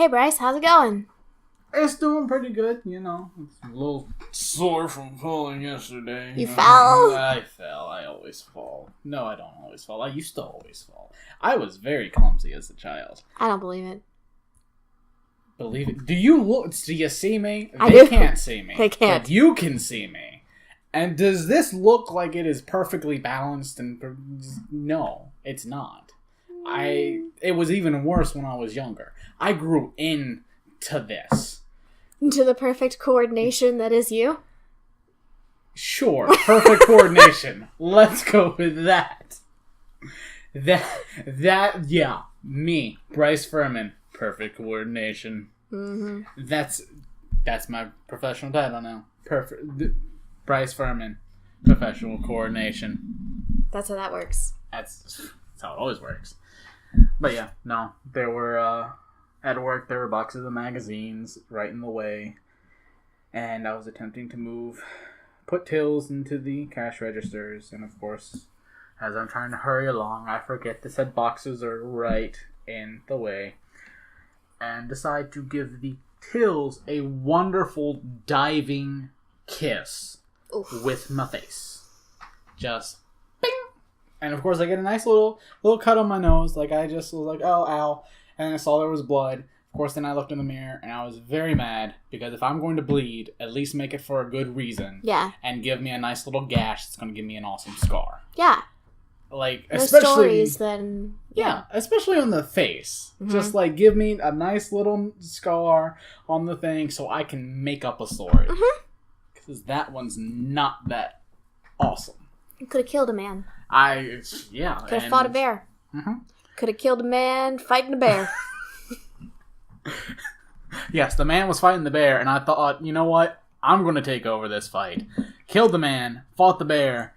Hey Bryce, how's it going? It's doing pretty good, you know. It's a little sore from falling yesterday. You fell? I fell. I always fall. No, I don't always fall. I used to always fall. I was very clumsy as a child. I don't believe it. Believe it. Do you see me? I They do. can't see me. They can't. But you can see me. And does this look like it is perfectly balanced? No, it's not. It was even worse when I was younger. I grew into this. To the perfect coordination that is you? Sure, perfect coordination. Let's go with that. Yeah, me, Bryce Furman, perfect coordination. Mm-hmm. That's my professional title now. Bryce Furman, professional coordination. That's how that works. That's how it always works. But yeah, no, there were at work there were boxes of magazines right in the way, and I was attempting to put tills into the cash registers, and of course, as I'm trying to hurry along, I forget the said boxes are right in the way, and decide to give the tills a wonderful diving kiss. Oof. With my face. Just bing! And of course I get a nice little cut on my nose. Like I just was like, oh, ow. And I saw there was blood. Of course then I looked in the mirror and I was very mad because if I'm going to bleed, at least make it for a good reason. Yeah. And give me a nice little gash that's going to give me an awesome scar. Yeah. Like, No especially... stories, then... Yeah, especially on the face. Mm-hmm. Just like give me a nice little scar on the thing so I can make up a story. Mm-hmm. Because that one's not that awesome. You could have killed a man. Yeah. Could have fought a bear. Mm-hmm. Could have killed a man fighting a bear. Yes, the man was fighting the bear, and I thought, you know what? I'm going to take over this fight. Killed the man, fought the bear,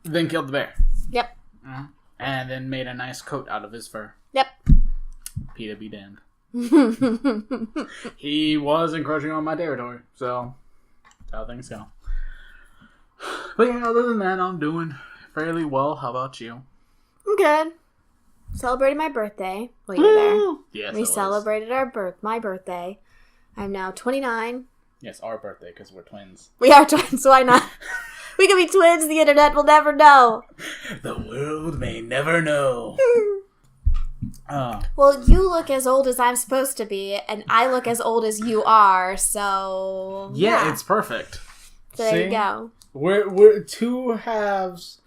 then killed the bear. Yep. Mm-hmm. And then made a nice coat out of his fur. Yep. Peter be damned. He was encroaching on my territory, so that's how things go. But yeah, other than that, I'm doing fairly well. How about you? I'm good. Celebrated my birthday. Well, you were there. Yes, We celebrated my birthday. I'm now 29. Yes, our birthday, because we're twins. We are twins, so why not? We could be twins, the internet will never know. The world may never know. Well, you look as old as I'm supposed to be, and I look as old as you are, so... Yeah, it's perfect. So there you go. We're two halves.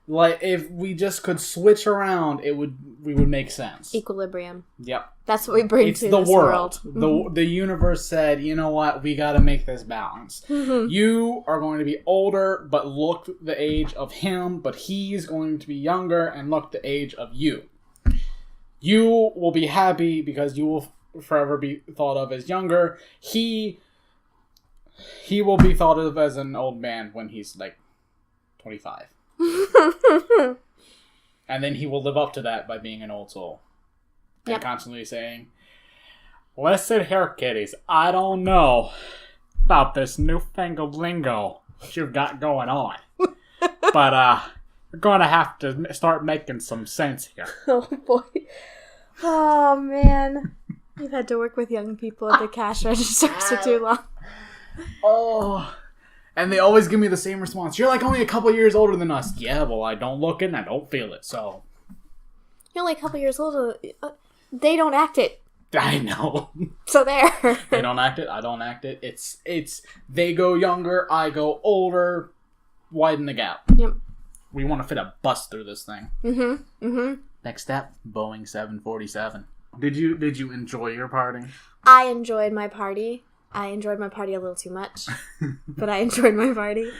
Like, if we just could switch around, we would make sense. Equilibrium. Yep. That's what we bring to this world. The universe said, you know what, we gotta make this balance. Mm-hmm. You are going to be older, but look the age of him, but he's going to be younger and look the age of you. You will be happy because you will forever be thought of as younger. He will be thought of as an old man when he's like 25. And then he will live up to that by being an old soul. And Yep. constantly saying, listen here, kiddies, I don't know about this newfangled lingo that you've got going on. But, you're going to have to start making some sense here. Oh, boy. Oh, man. You've had to work with young people at the cash registers for too long. Oh. And they always give me the same response. You're like only a couple years older than us. Yeah, well, I don't look it and I don't feel it, so. You're only a couple years older. They don't act it. I know. So there. They don't act it, I don't act it. It's they go younger, I go older. Widen the gap. Yep. We want to fit a bus through this thing. Mm-hmm. Mm-hmm. Next step, Boeing 747. Did you enjoy your party? I enjoyed my party. I enjoyed my party a little too much. But I enjoyed my party.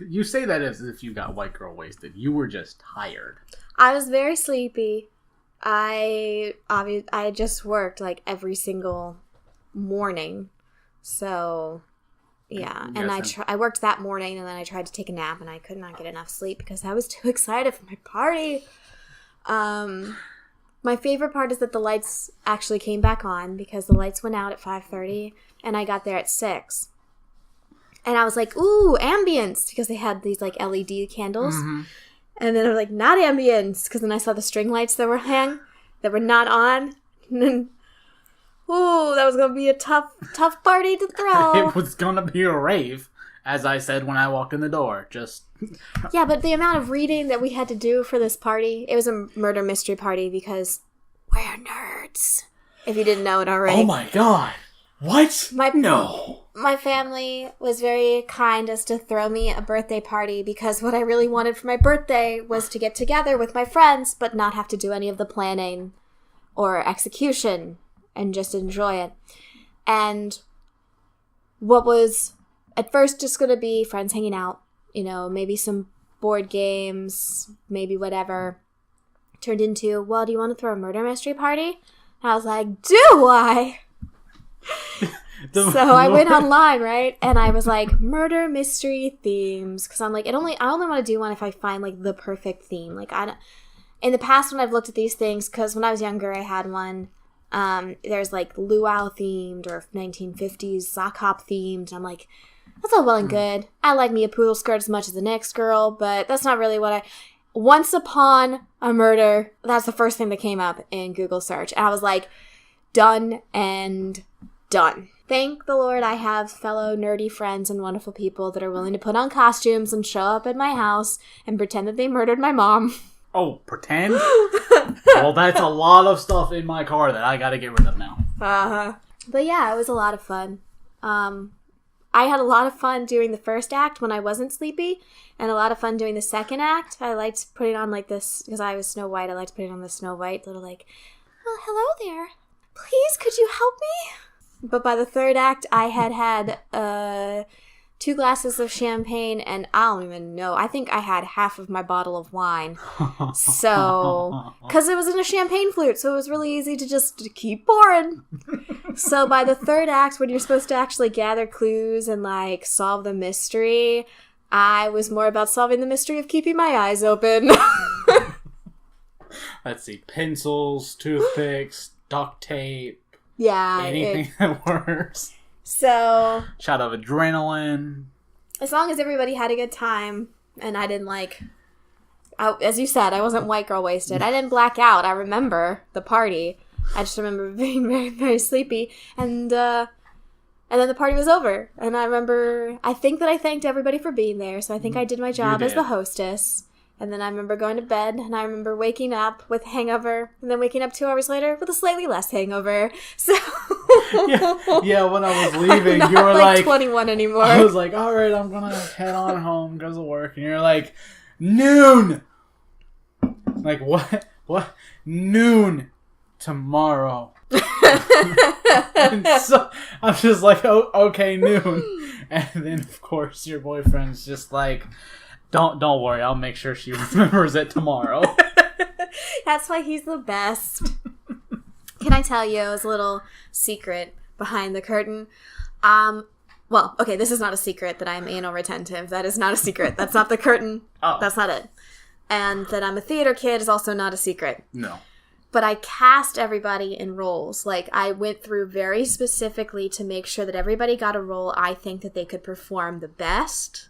You say that as if you got white girl wasted. You were just tired. I was very sleepy. I just worked like every single morning. So, yeah. And I worked that morning and then I tried to take a nap and I could not get enough sleep because I was too excited for my party. My favorite part is that the lights actually came back on because the lights went out at 5:30 and I got there at 6. And I was like, ooh, ambience, because they had these like LED candles. Mm-hmm. And then I was like, not ambience, because then I saw the string lights that were not on. Ooh, that was gonna be a tough party to throw. It was gonna be a rave, as I said when I walked in the door. Just yeah, but the amount of reading that we had to do for this party, it was a murder mystery party because we're nerds. If you didn't know it already. Oh my god! What? No. My family was very kind as to throw me a birthday party because what I really wanted for my birthday was to get together with my friends, but not have to do any of the planning or execution. And just enjoy it. And what was at first just going to be friends hanging out, maybe some board games, maybe whatever, turned into, well, do you want to throw a murder mystery party? And I was like, do I? So I went online, right? And I was like, murder mystery themes. Because I'm like, I only want to do one if I find like the perfect theme. Like in the past when I've looked at these things, because when I was younger, I had one. There's like luau themed or 1950s sock hop themed. And I'm like, that's all well and good. I like me a poodle skirt as much as the next girl, but that's not really what Once Upon a Murder, that's the first thing that came up in Google search. And I was like, done and done. Thank the Lord I have fellow nerdy friends and wonderful people that are willing to put on costumes and show up at my house and pretend that they murdered my mom. Oh, pretend? Well, that's a lot of stuff in my car that I gotta get rid of now. But yeah, it was a lot of fun. I had a lot of fun doing the first act when I wasn't sleepy, and a lot of fun doing the second act. I liked putting on like this, because I was Snow White, I liked putting on the Snow White little like, oh, hello there. Please, could you help me? But by the third act, I had 2 glasses of champagne, and I don't even know. I think I had half of my bottle of wine. So, because it was in a champagne flute, so it was really easy to just keep pouring. So by the third act, when you're supposed to actually gather clues and, like, solve the mystery, I was more about solving the mystery of keeping my eyes open. Let's see. Pencils, toothpicks, duct tape. Yeah. Anything that works. So, shot of adrenaline. As long as everybody had a good time, and I didn't as you said, I wasn't white girl wasted. I didn't black out. I remember the party. I just remember being very, very sleepy, and then the party was over. And I think that I thanked everybody for being there. So I think I did my job as the hostess. And then I remember going to bed, and I remember waking up with a hangover, and then waking up 2 hours later with a slightly less hangover. So yeah, when I was leaving, you were like 21 anymore. I was like, all right, I'm gonna head on home because of work, and you're like, noon. Like what? Noon tomorrow. And so I'm just like, oh, okay, noon. And then of course your boyfriend's just like, Don't worry, I'll make sure she remembers it tomorrow. That's why he's the best. Can I tell you, it was a little secret behind the curtain. Well, okay, this is not a secret that I'm anal retentive. That is not a secret. That's not the curtain. Oh. That's not it. And that I'm a theater kid is also not a secret. No. But I cast everybody in roles. Like, I went through very specifically to make sure that everybody got a role I think that they could perform the best,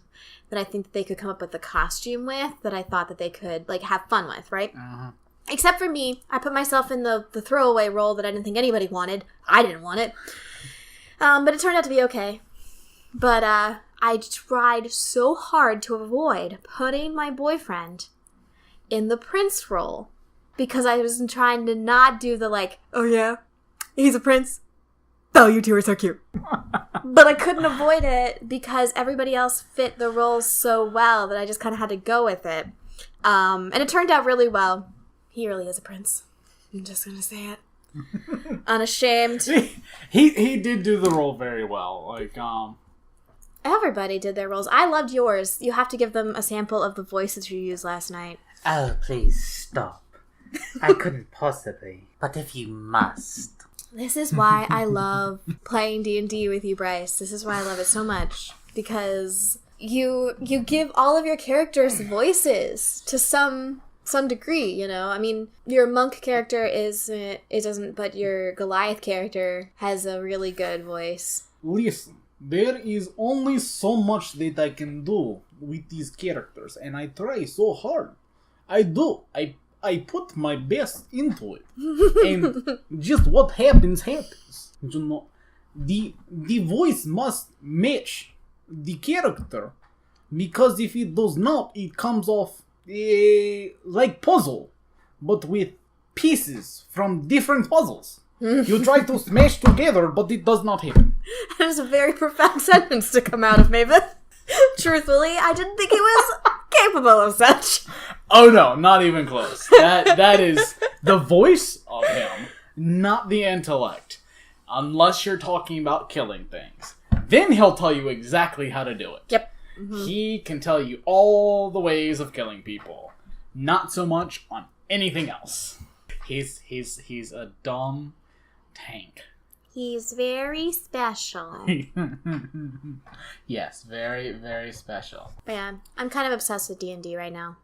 that I think that they could come up with a costume with, that I thought that they could, like, have fun with, right? Uh-huh. Except for me, I put myself in the throwaway role that I didn't think anybody wanted. I didn't want it. But it turned out to be okay. But I tried so hard to avoid putting my boyfriend in the prince role, because I was trying to not do the, like, oh yeah, he's a prince. Oh, you two are so cute. But I couldn't avoid it because everybody else fit the roles so well that I just kind of had to go with it. And it turned out really well. He really is a prince. I'm just going to say it. Unashamed. He did do the role very well. Like, Everybody did their roles. I loved yours. You have to give them a sample of the voices you used last night. Oh, please stop. I couldn't possibly. But if you must. This is why I love playing D&D with you, Bryce. This is why I love it so much. Because you give all of your characters voices to some degree, you know? I mean, your monk character but your Goliath character has a really good voice. listen, there is only so much that I can do with these characters, and I try so hard. I do. I put my best into it. And just what happens. You know, the voice must match the character. Because if it does not, it comes off like puzzle. But with pieces from different puzzles. You try to smash together, but it does not happen. That is a very profound sentence to come out of Maven. Truthfully, I didn't think he was capable of such. Oh no, not even close. That is the voice of him, not the intellect. Unless you're talking about killing things. Then he'll tell you exactly how to do it. Yep. Mm-hmm. He can tell you all the ways of killing people. Not so much on anything else. He's a dumb tank. He's very special. Yes, very, very special. But yeah, I'm kind of obsessed with D&D right now.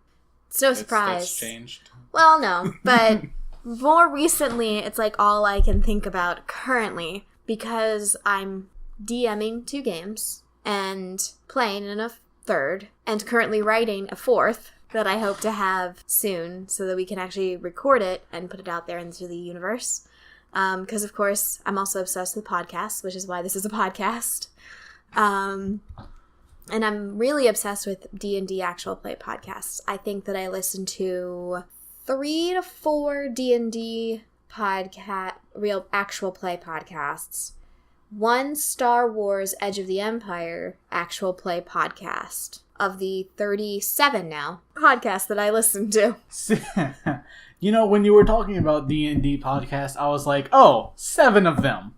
It's no surprise. It's changed. Well, no, but more recently, it's like all I can think about currently because I'm DMing 2 games and playing in a 3rd and currently writing a 4th that I hope to have soon so that we can actually record it and put it out there into the universe. Because, of course, I'm also obsessed with podcasts, which is why this is a podcast. And I'm really obsessed with D&D actual play podcasts. I think that I listen to 3 to 4 D&D real actual play podcasts. 1 Star Wars Edge of the Empire actual play podcast of the 37 now podcasts that I listen to. You know, when you were talking about D&D podcasts, I was like, oh, 7 of them.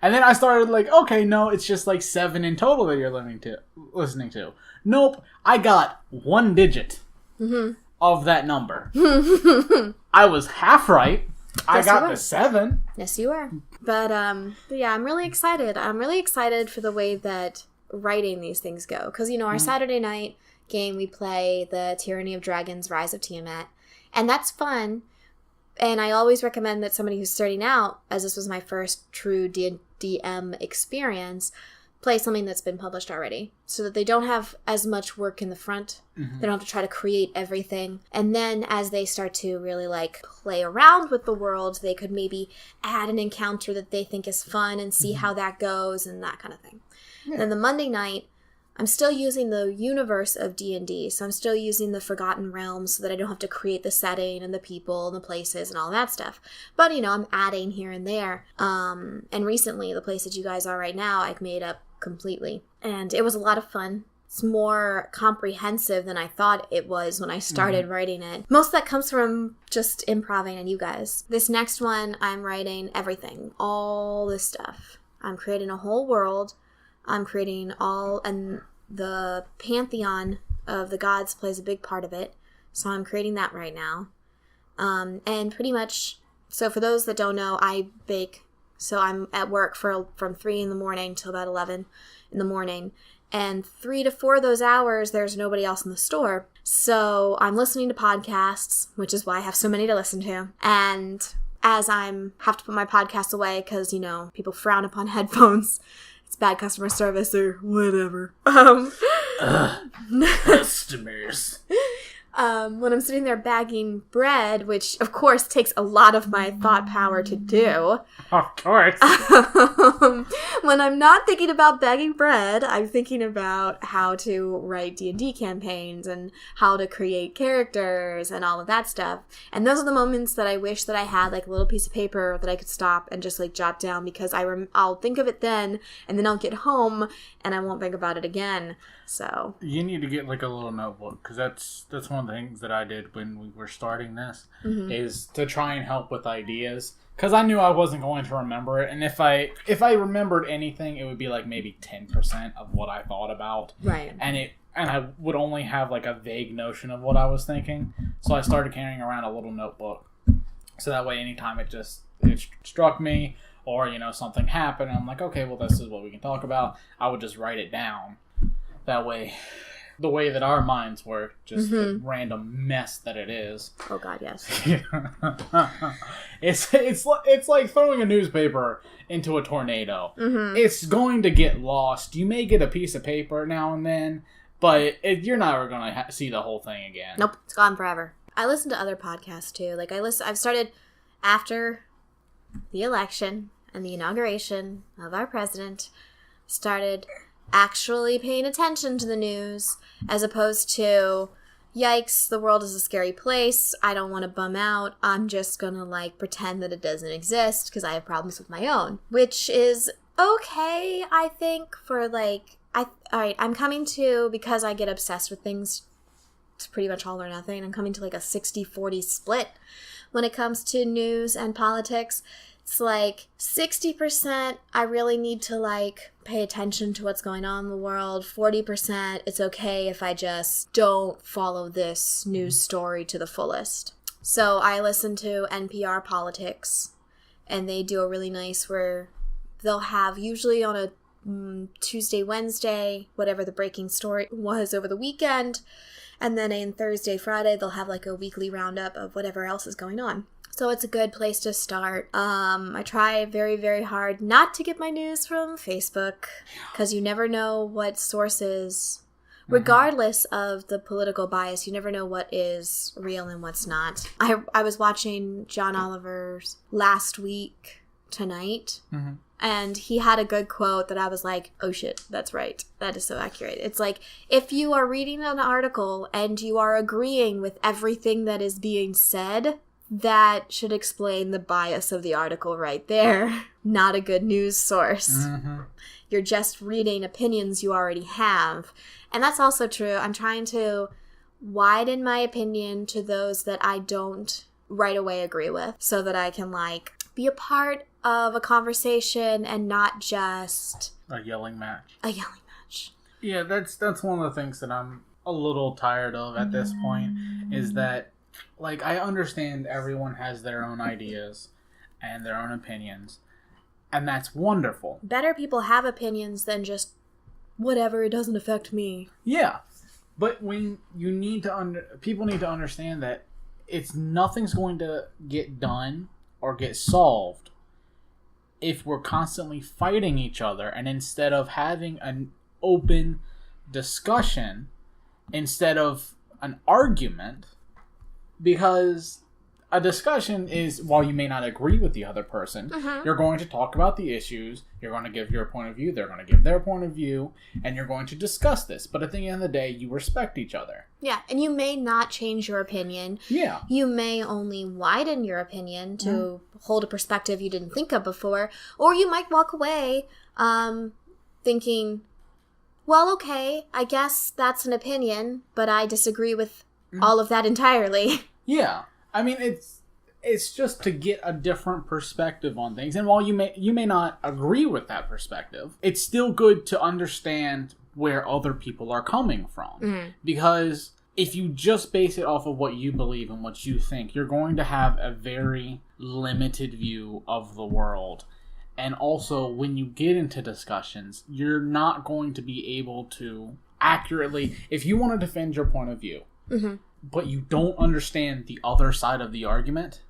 And then I started like, okay, no, it's just like 7 in total that you're listening to. Nope, I got 1 digit of that number. I was half right. I got the 7. Yes, you are. But yeah, I'm really excited. I'm really excited for the way that writing these things go. Because, you know, our Saturday night game, we play the Tyranny of Dragons, Rise of Tiamat. And that's fun. And I always recommend that somebody who's starting out, as this was my first true DM experience, play something that's been published already. So that they don't have as much work in the front. They don't have to try to create everything. And then as they start to really like play around with the world, they could maybe add an encounter that they think is fun and see how that goes and that kind of thing. Yeah. Then the Monday night, I'm still using the universe of D&D, so I'm still using the Forgotten Realms so that I don't have to create the setting and the people and the places and all that stuff. But, you know, I'm adding here and there. And recently, the place that you guys are right now, I've made up completely. And it was a lot of fun. It's more comprehensive than I thought it was when I started writing it. Most of that comes from just improvising on you guys. This next one, I'm writing everything, all this stuff. I'm creating a whole world. I'm creating and the pantheon of the gods plays a big part of it. So I'm creating that right now. And pretty much, so for those that don't know, I bake. So I'm at work from 3 in the morning till about 11 in the morning. And 3 to 4 of those hours, there's nobody else in the store. So I'm listening to podcasts, which is why I have so many to listen to. And as have to put my podcast away because, you know, people frown upon headphones. It's bad customer service or whatever. Customers. When I'm sitting there bagging bread, which of course takes a lot of my thought power to do. Of course. When I'm not thinking about bagging bread, I'm thinking about how to write D&D campaigns and how to create characters and all of that stuff. And those are the moments that I wish that I had like a little piece of paper that I could stop and just like jot down because I'll think of it then and then I'll get home and I won't think about it again. So you need to get like a little notebook because that's one of the things that I did when we were starting this is to try and help with ideas because I knew I wasn't going to remember it, and if I remembered anything, it would be like maybe 10% of what I thought about, right? And I would only have like a vague notion of what I was thinking, so I started carrying around a little notebook so that way anytime it struck me or you know something happened, and I'm like, okay, well this is what we can talk about. I would just write it down. That way, the way that our minds work, just the random mess that it is. Oh God, yes. It's like throwing a newspaper into a tornado. It's going to get lost. You may get a piece of paper now and then, but you're never going to see the whole thing again. Nope, it's gone forever. I listen to other podcasts too. Like I've started after the election and the inauguration of our president, started actually paying attention to the news as opposed to, yikes, the world is a scary place. I don't want to bum out. I'm just going to like pretend that it doesn't exist because I have problems with my own, which is okay, I think, for like, all right, I'm coming to, because I get obsessed with things, it's pretty much all or nothing. I'm coming to like a 60-40 split when it comes to news and politics. It's like 60% I really need to like pay attention to what's going on in the world. 40% it's okay if I just don't follow this news story to the fullest. So I listen to NPR Politics, and they do a really nice where they'll have usually on a Tuesday, Wednesday, whatever the breaking story was over the weekend. And then on Thursday, Friday, they'll have like a weekly roundup of whatever else is going on. So it's a good place to start. I try very, very hard not to get my news from Facebook because you never know what sources, regardless of the political bias, you never know what is real and what's not. I was watching John Oliver's Last Week Tonight. Mm-hmm. And he had a good quote that I was like, oh shit, that's right. That is so accurate. It's like, if you are reading an article and you are agreeing with everything that is being said, that should explain the bias of the article right there. Not a good news source. Mm-hmm. You're just reading opinions you already have. And that's also true. I'm trying to widen my opinion to those that I don't right away agree with so that I can like be a part of a conversation and not just a yelling match. Yeah, that's one of the things that I'm a little tired of at this point, is that like I understand everyone has their own ideas and their own opinions, and that's wonderful. Better people have opinions than just whatever, it doesn't affect me. Yeah. But when you need to people need to understand that nothing's going to get done or get solved if we're constantly fighting each other, and instead of having an open discussion instead of an argument, because a discussion is, while you may not agree with the other person, you're going to talk about the issues, you're going to give your point of view, they're going to give their point of view, and you're going to discuss this. But at the end of the day, you respect each other. Yeah, and you may not change your opinion. Yeah. You may only widen your opinion to hold a perspective you didn't think of before, or you might walk away thinking, well, okay, I guess that's an opinion, but I disagree with all of that entirely. Yeah. I mean, it's just to get a different perspective on things. And while you may not agree with that perspective, it's still good to understand where other people are coming from. Mm-hmm. Because if you just base it off of what you believe and what you think, you're going to have a very limited view of the world. And also, when you get into discussions, you're not going to be able to accurately, if you want to defend your point of view, but you don't understand the other side of the argument,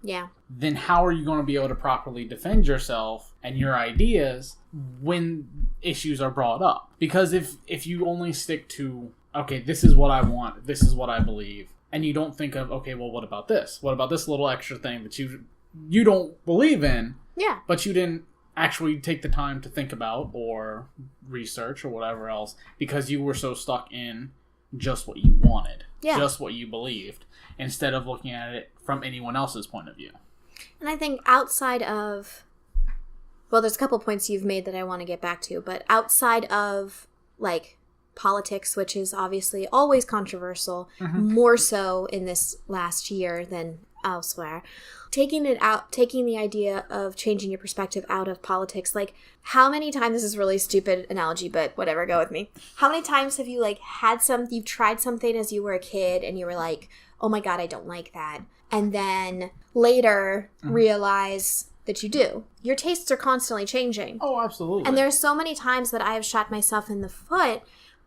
then how are you going to be able to properly defend yourself and your ideas when issues are brought up? Because if you only stick to, okay, this is what I want, this is what I believe, and you don't think of, okay, well, what about this? What about this little extra thing that you don't believe in, but you didn't actually take the time to think about or research or whatever else because you were so stuck in just what you wanted, just what you believed, instead of looking at it from anyone else's point of view. And I think outside of, well, there's a couple points you've made that I want to get back to, but outside of, like, politics, which is obviously always controversial, more so in this last year than elsewhere, taking the idea of changing your perspective out of politics, like, how many times, this is a really stupid analogy, but whatever, go with me. How many times have you, like, you've tried something as you were a kid and you were like, oh my God, I don't like that. And then later realize that you do. Your tastes are constantly changing. Oh, absolutely. And there's so many times that I have shot myself in the foot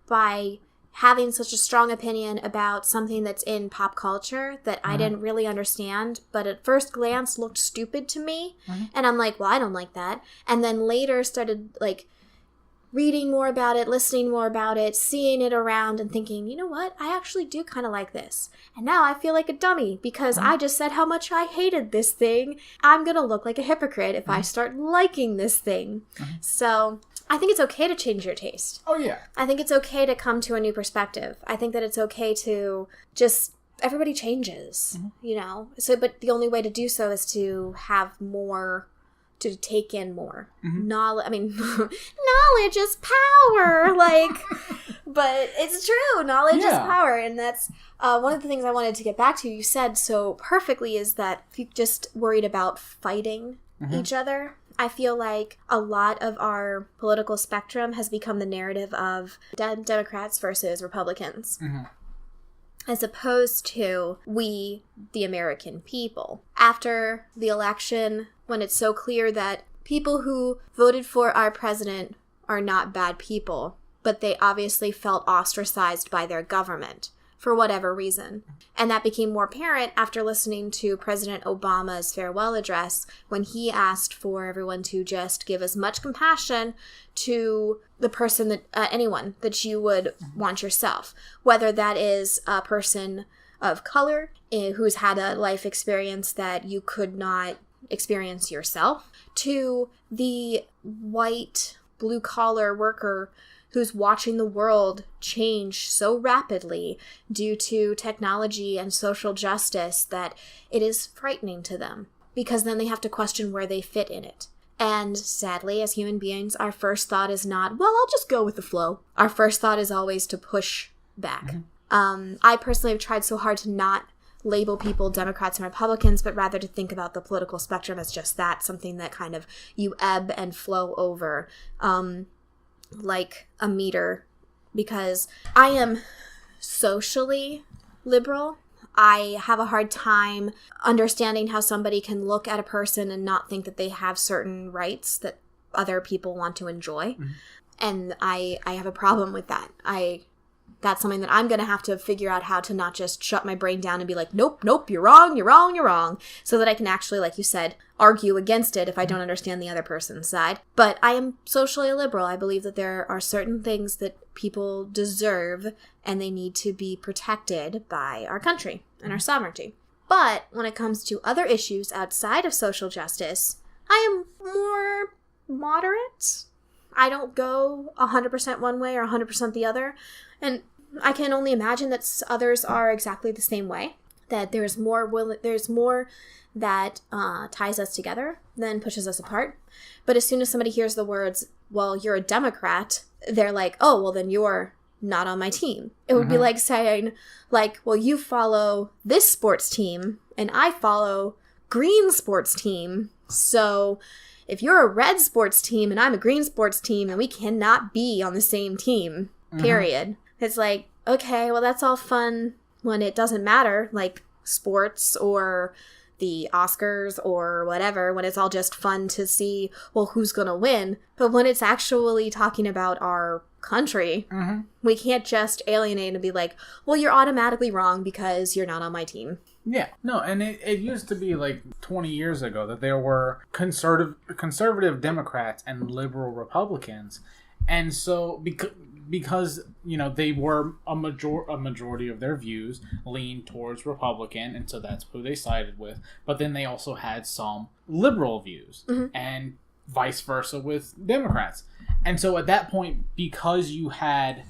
by having such a strong opinion about something that's in pop culture that I didn't really understand, but at first glance looked stupid to me. And I'm like, well, I don't like that. And then later started, like, reading more about it, listening more about it, seeing it around and thinking, you know what, I actually do kind of like this. And now I feel like a dummy because I just said how much I hated this thing. I'm going to look like a hypocrite if I start liking this thing. So I think it's okay to change your taste. Oh, yeah. I think it's okay to come to a new perspective. I think that it's okay to just, everybody changes, you know? So, but the only way to do so is to have more, to take in more knowledge. I mean, knowledge is power. Like, but it's true. Knowledge is power. And that's one of the things I wanted to get back to. You said so perfectly is that if you just worried about fighting each other, I feel like a lot of our political spectrum has become the narrative of Democrats versus Republicans. As opposed to we, the American people. After the election, when it's so clear that people who voted for our president are not bad people, but they obviously felt ostracized by their government for whatever reason. And that became more apparent after listening to President Obama's farewell address when he asked for everyone to just give as much compassion to the person that, anyone that you would want yourself, whether that is a person of color who's had a life experience that you could not experience yourself, to the white blue-collar worker who's watching the world change so rapidly due to technology and social justice that it is frightening to them, because then they have to question where they fit in it. And sadly, as human beings, our first thought is not, well, I'll just go with the flow. Our first thought is always to push back. I personally have tried so hard to not label people Democrats and Republicans, but rather to think about the political spectrum as just that, something that kind of you ebb and flow over. Like a meter, because I am socially liberal. I have a hard time understanding how somebody can look at a person and not think that they have certain rights that other people want to enjoy. And I have a problem with that. That's something that I'm going to have to figure out how to not just shut my brain down and be like, nope, you're wrong, so that I can actually, like you said, argue against it if I don't understand the other person's side. But I am socially liberal. I believe that there are certain things that people deserve and they need to be protected by our country and our sovereignty. But when it comes to other issues outside of social justice, I am more moderate. I don't go 100% one way or 100% the other. And I can only imagine that others are exactly the same way. That there's more that ties us together than pushes us apart. But as soon as somebody hears the words, well, you're a Democrat, they're like, oh, well, then you're not on my team. It would be like saying, like, well, you follow this sports team and I follow green sports team. So if you're a red sports team and I'm a green sports team, and we cannot be on the same team, period. It's like, okay, well, that's all fun when it doesn't matter, like sports or the Oscars or whatever, when it's all just fun to see, well, who's going to win. But when it's actually talking about our country, we can't just alienate and be like, well, you're automatically wrong because you're not on my team. Yeah, no, and it used to be like 20 years ago that there were conservative Democrats and liberal Republicans. And so because you know, they were a majority of their views leaned towards Republican, and so that's who they sided with. But then they also had some liberal views, and vice versa with Democrats. And so at that point, because you had,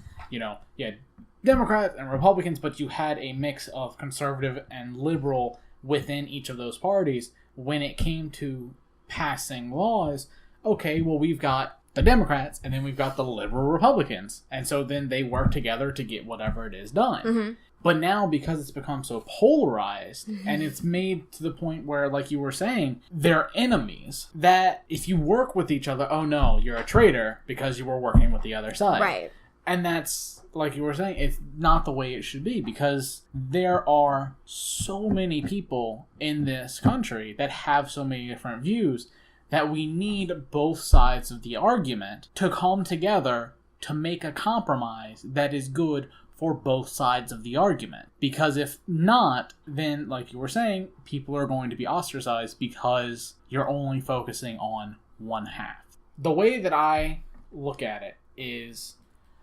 Democrats and Republicans, but you had a mix of conservative and liberal within each of those parties, when it came to passing laws, okay, well, we've got the Democrats, and then we've got the liberal Republicans. And so then they work together to get whatever it is done. But now, because it's become so polarized, and it's made to the point where, like you were saying, they're enemies, that if you work with each other, oh no, you're a traitor because you were working with the other side. Right. And that's, like you were saying, it's not the way it should be, because there are so many people in this country that have so many different views that we need both sides of the argument to come together to make a compromise that is good for both sides of the argument. Because if not, then, like you were saying, people are going to be ostracized because you're only focusing on one half. The way that I look at it is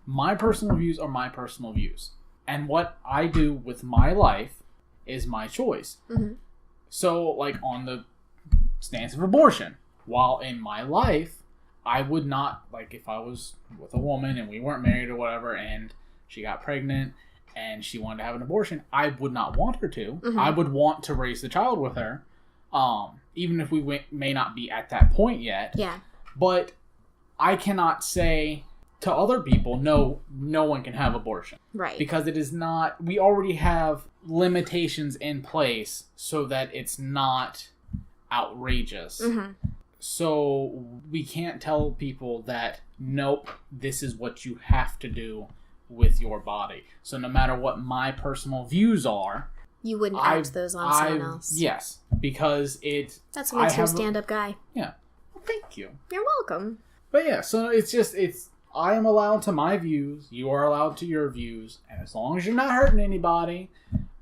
my personal views are my personal views. And what I do with my life is my choice. Mm-hmm. So, like, on the stance of abortion, while in my life, I would not, like, if I was with a woman and we weren't married or whatever, and she got pregnant and she wanted to have an abortion, I would not want her to. Mm-hmm. I would want to raise the child with her, even if we may not be at that point yet. Yeah. But I cannot say to other people, no one can have abortion. Right. Because it is not, we already have limitations in place so that it's not outrageous. Mm-hmm. So we can't tell people that, nope, this is what you have to do with your body. So no matter what my personal views are, you wouldn't act those on someone else. Yes, because that's what makes you a stand-up guy. Yeah. Well, thank you. You're welcome. But yeah, so it's I am allowed to my views, you are allowed to your views, and as long as you're not hurting anybody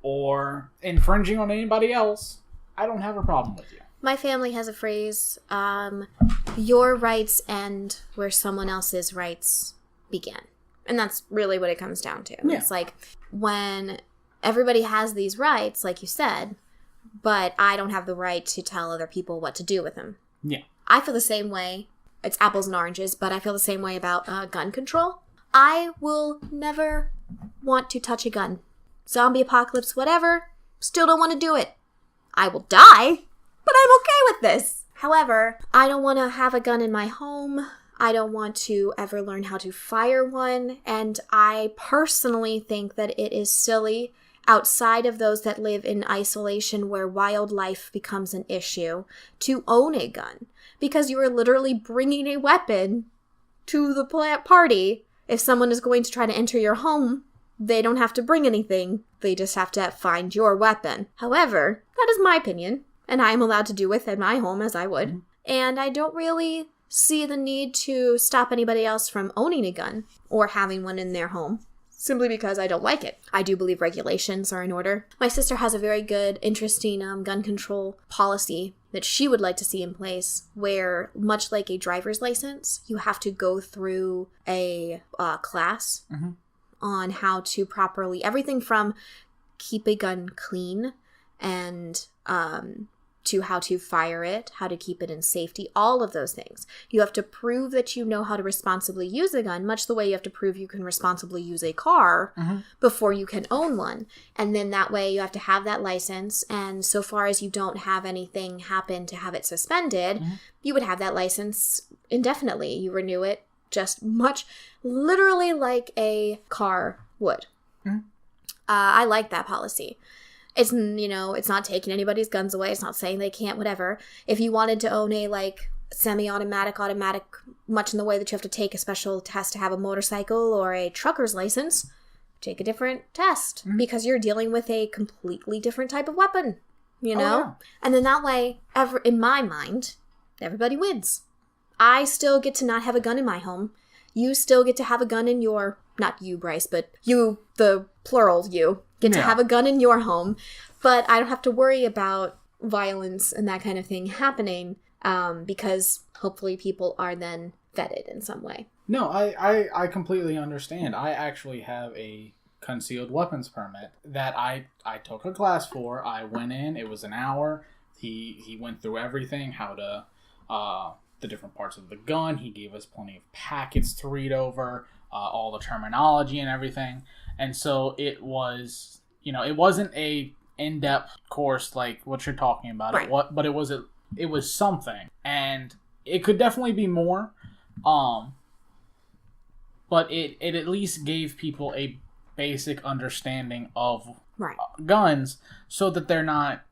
or infringing on anybody else, I don't have a problem with you. My family has a phrase, your rights end where someone else's rights begin. And that's really what it comes down to. Yeah. It's like, when everybody has these rights, like you said, but I don't have the right to tell other people what to do with them. Yeah. I feel the same way. It's apples and oranges, but I feel the same way about gun control. I will never want to touch a gun. Zombie apocalypse, whatever. Still don't want to do it. I will die, but I'm okay with this. However, I don't want to have a gun in my home. I don't want to ever learn how to fire one. And I personally think that it is silly, outside of those that live in isolation where wildlife becomes an issue, to own a gun. Because you are literally bringing a weapon to the party. If someone is going to try to enter your home, they don't have to bring anything. They just have to find your weapon. However, that is my opinion, and I am allowed to do with in my home as I would. Mm-hmm. And I don't really see the need to stop anybody else from owning a gun or having one in their home, simply because I don't like it. I do believe regulations are in order. My sister has a very good, interesting gun control policy that she would like to see in place, where, much like a driver's license, you have to go through a class mm-hmm. on how to properly, everything from keep a gun clean and to how to fire it, how to keep it in safety, all of those things. You have to prove that you know how to responsibly use a gun, much the way you have to prove you can responsibly use a car mm-hmm. before you can own one. And then that way you have to have that license, and so far as you don't have anything happen to have it suspended, mm-hmm. you would have that license indefinitely. You renew it just literally like a car would. Mm-hmm. I like that policy. It's, it's not taking anybody's guns away. It's not saying they can't, whatever. If you wanted to own a, semi-automatic, automatic, much in the way that you have to take a special test to have a motorcycle or a trucker's license, take a different test mm-hmm. because you're dealing with a completely different type of weapon, Oh, yeah. And then that way, in my mind, everybody wins. I still get to not have a gun in my home. You still get to have a gun in your, not you, Bryce, but you, the plural you, get to have a gun in your home, but I don't have to worry about violence and that kind of thing happening because hopefully people are then vetted in some way. No, I completely understand. I actually have a concealed weapons permit that I took a class for. I went in, it was an hour. He went through everything, how to, the different parts of the gun. He gave us plenty of packets to read over, all the terminology and everything. And so it was, it wasn't a in-depth course like what you're talking about. Right. But it was something, and it could definitely be more. But it at least gave people a basic understanding of guns, so that they're not,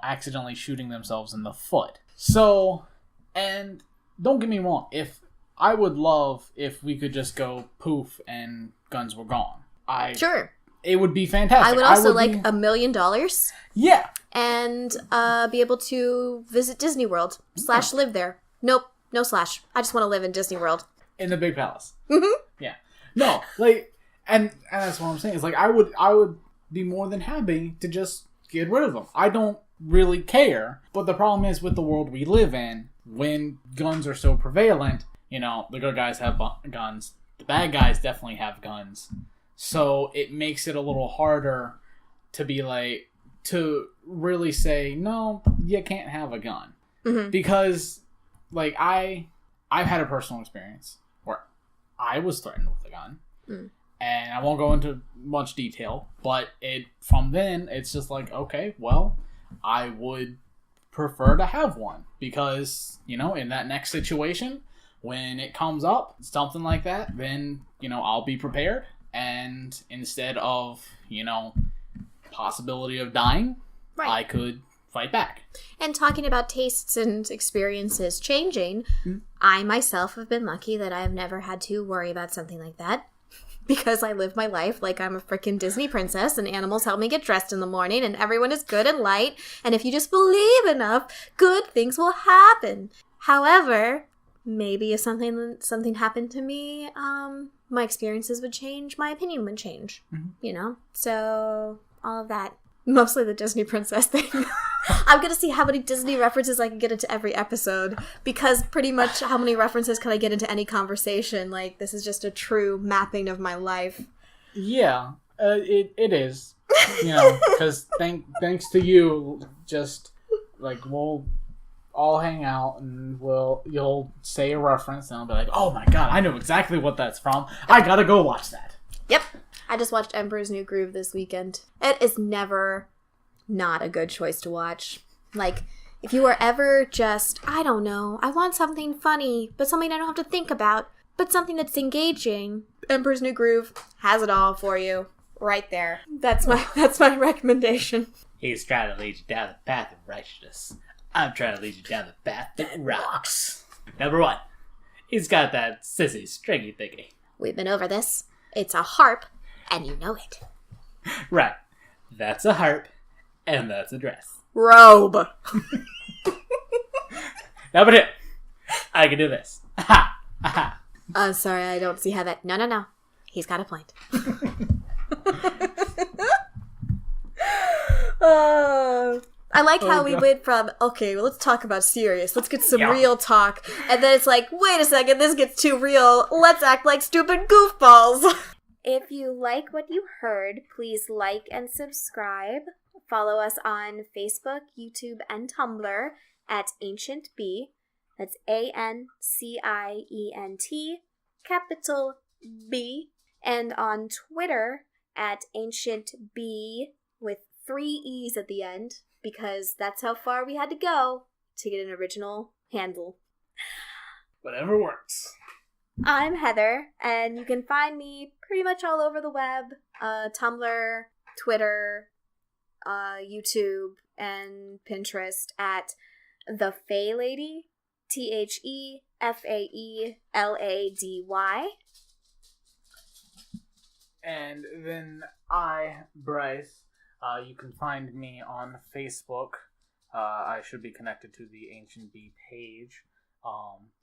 accidentally shooting themselves in the foot. So, and don't get me wrong, I would love if we could just go poof and guns were gone. Sure. It would be fantastic. I would also like $1 million. Yeah. And be able to visit Disney World / live there. Nope. No /. I just want to live in Disney World. In the big palace. Mm-hmm. Yeah. No, and that's what I'm saying. It's like, I would be more than happy to just get rid of them. I don't really care. But the problem is, with the world we live in, when guns are so prevalent, the good guys have guns, the bad guys definitely have guns. So it makes it a little harder to be like, to really say, no, you can't have a gun. Mm-hmm. Because, like, I've had a personal experience where I was threatened with a gun. Mm. And I won't go into much detail, but from then, it's just like, okay, well, I would prefer to have one. Because, in that next situation, when it comes up, something like that, then, I'll be prepared. And instead of, possibility of dying, right, I could fight back. And talking about tastes and experiences changing, mm-hmm. I myself have been lucky that I've never had to worry about something like that. Because I live my life like I'm a freaking Disney princess and animals help me get dressed in the morning and everyone is good and light. And if you just believe enough, good things will happen. However, maybe if something happened to me, my experiences would change, my opinion would change, mm-hmm. So all of that. Mostly the Disney princess thing. I'm going to see how many Disney references I can get into every episode, because pretty much how many references can I get into any conversation? Like, this is just a true mapping of my life. Yeah, it is. Because thanks to you, just, like, we'll all hang out and you'll say a reference and I'll be like, oh my god, I know exactly what that's from. I gotta go watch that. Yep. I just watched Emperor's New Groove this weekend. It is never not a good choice to watch. Like, if you were ever just, I don't know, I want something funny, but something I don't have to think about, but something that's engaging, Emperor's New Groove has it all for you. Right there. That's my recommendation. He's trying to lead you down the path of righteousness. I'm trying to lead you down the path that rocks. Number 1, he's got that sissy stringy thingy. We've been over this. It's a harp. And you know it. Right. That's a harp, and that's a dress. Robe. Now, but I can do this. Ha! Ha! Sorry, I don't see how that... No. He's got a point. I like how we went from, okay, well, let's talk about serious. Let's get some real talk. And then it's like, wait a second, this gets too real. Let's act like stupid goofballs. If you like what you heard, please like and subscribe. Follow us on Facebook, YouTube, and Tumblr at Ancient Bee. That's ANCIENT, capital B. And on Twitter at Ancient Bee with 3 E's at the end, because that's how far we had to go to get an original handle. Whatever works. I'm Heather, and you can find me pretty much all over the web. Tumblr, Twitter, YouTube, and Pinterest at The Fae Lady, TheFaelady. And then I, Bryce, you can find me on Facebook. I should be connected to the Ancient Bee page.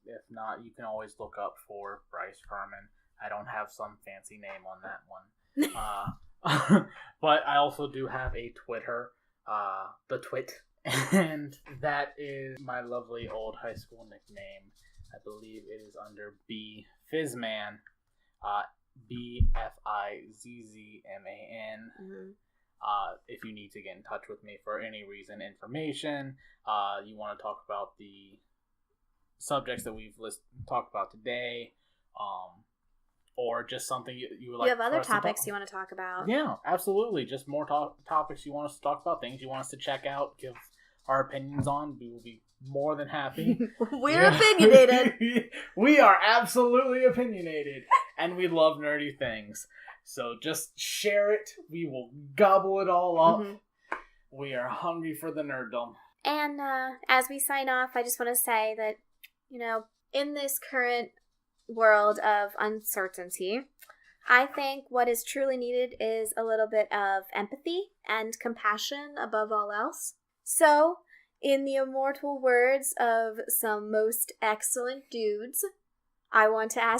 If not, you can always look up for Bryce Furman. I don't have some fancy name on that one. But I also do have a Twitter, the Twit. And that is my lovely old high school nickname. I believe it is under B Fizzman. BFIZZMAN. Mm-hmm. If you need to get in touch with me for any reason, information, you want to talk about the subjects that we've talked about today, or just something you would like. You have other topics you want to talk about. Yeah, absolutely. Just more topics you want us to talk about, things you want us to check out, give our opinions on. We will be more than happy. We're opinionated. We are absolutely opinionated, and we love nerdy things. So just share it. We will gobble it all up. Mm-hmm. We are hungry for the nerddom. And as we sign off, I just want to say that, in this current world of uncertainty, I think what is truly needed is a little bit of empathy and compassion above all else. So, in the immortal words of some most excellent dudes, I want to ask